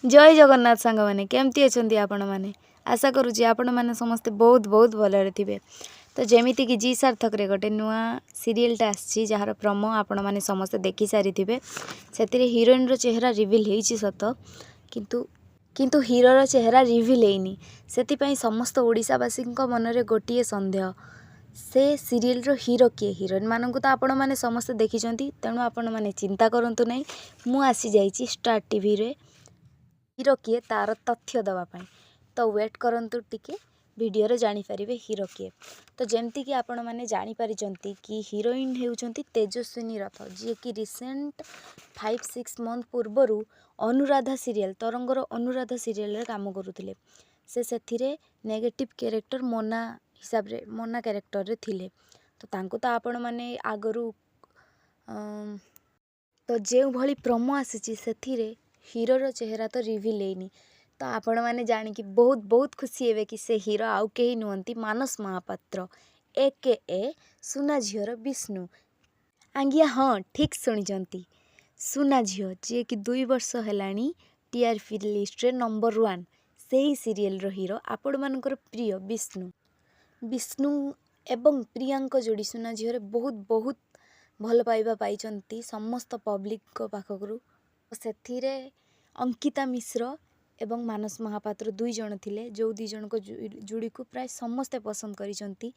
जय जगन्नाथ सांग मैंने केमती अच्छा आपण मैंने आशा करुँच आपण मैंने समस्ते बहुत बहुत भलरे थे। तो जमीती कि जी सार्थक रे गोटे नुआ सीरियलटा आसी जार प्रोमो आपण मैंने समस्ते देखी सारी थे। से हिरोइन रो चेहरा रिविल होती सत किंतु किंतु हीरोर चेहरा रिविल होनी से समस्त ओडिशावासी मनरे गोटे सन्देह से सीरियल रो हीरो किए हिरोइन मानक तो आपण मैंने समस्ते देखी तेणु आपण मैंने चिंता करंतु नहीं। मु आसी जाइए स्टार टीवी रे हीरो किए तार तथ्य दवापाई तो वेट करंतु टिके वीडियो रे जानी पारिबे हीरो किए। तो जेमती कि आपण माने जानी पारिचंती कि हीरोइन हेउचंती तेजस्विनी रथ जी कि रिसेंट 5-6 मंथ पूर्वरु अनुराधा सीरियल तरंगर अनुराधा सीरियल रे काम करुथिले। से सेथिरे नेगेटिव कैरेक्टर मोना हिसाब रे मोना कैरेक्टर रे थिले। तो तांको तो आपण माने आगरु तो जो भली प्रोमो आसी सेथिरे हीरोर चेहरा तो रिविल होनी। तो आपण मैंने जानिकी बहुत बहुत खुशी हेबे कि से हीरो आउ कहीं नुहंती मानस महापात्र ए सुना झीर विष्णु। आज्ञा हाँ ठीक शुणिचंती सुना झील जी कि 2 वर्ष हेलानी टीआरपी लिस्ट रे नंबर 1 से ही सीरियल रो हीरो आपण मानकर प्रिय विष्णु एवं प्रियांक जोड़ी सुना झील बहुत बहुत भल पाइबा पाइचंती समस्त पब्लिक को पाखकरू। सेथिरे अंकिता मिश्र एवं मानस महापात्र 2 जण थिले जो 2 जण को जोड़ी को प्राय समस्ते पसंद करिसंती।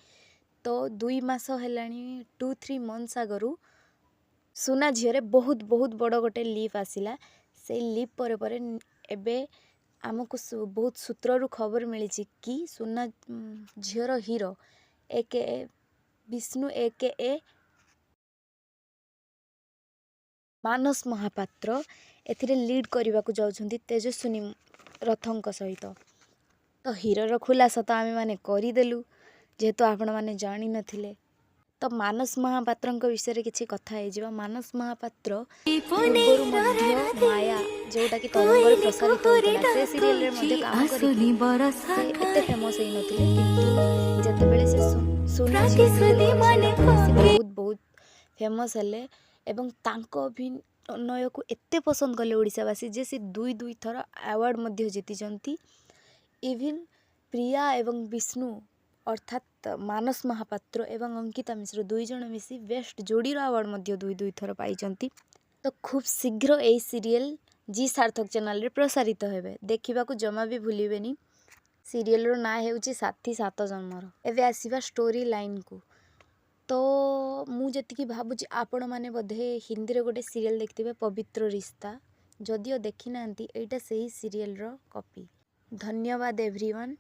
तो 2 मास हेलानी 2-3 मंथ्स आगरू सुना झील बहुत बहुत बड़ गोटे लीप आसिला। से लीप परे परे एबे आमको बहुत सूत्ररु खबर मिली कि सुना झील हीरो ए विष्णु ए मानस महापात्र एथिरे लीड करने को जाउछंती तेजस्विनी रथंक सहित। तो हीरोर खुलासा तो आमे माने करिदेलु जेहेतु आपण माने जानी नथिले। तो मानस महापात्र विषय किसी कथा है मानस महापात्र पूर्वरु मध्य माया जोटा कि तरंगर प्रसारित होता से सीरियल रे मध्य काम करी से एते फेमस होई नथिले किंतु जतेबेले से सुना बहुत बहुत फेमस हेले एवं तांको अभिनय को एते पसंद कले ओडिशावासी जे से 2 थर अवार्ड मध्य जीति। इवन प्रिया एवं विष्णु अर्थात मानस महापात्र एवं अंकिता मिश्र 2 जण मिसी बेस्ट जोड़ी अवार्ड मध्य 2 थर पाई। तो खूब शीघ्र ए सीरियल जी सार्थक चैनल रे प्रसारित हेबे देखिबा को जमा भी भूलिबेनी। सीरियल रो ना हेउची साथी 7 जन्मर। एबे आसीबा स्टोरी लाइन को। तो मु जतिकी भाबुची आपण माने बधे हिंदी रे गोटे सीरियल देखथिबे पवित्र रिश्ता जदियो देखि नांती एटा सही सीरियल रो कॉपी। धन्यवाद एवरीवन।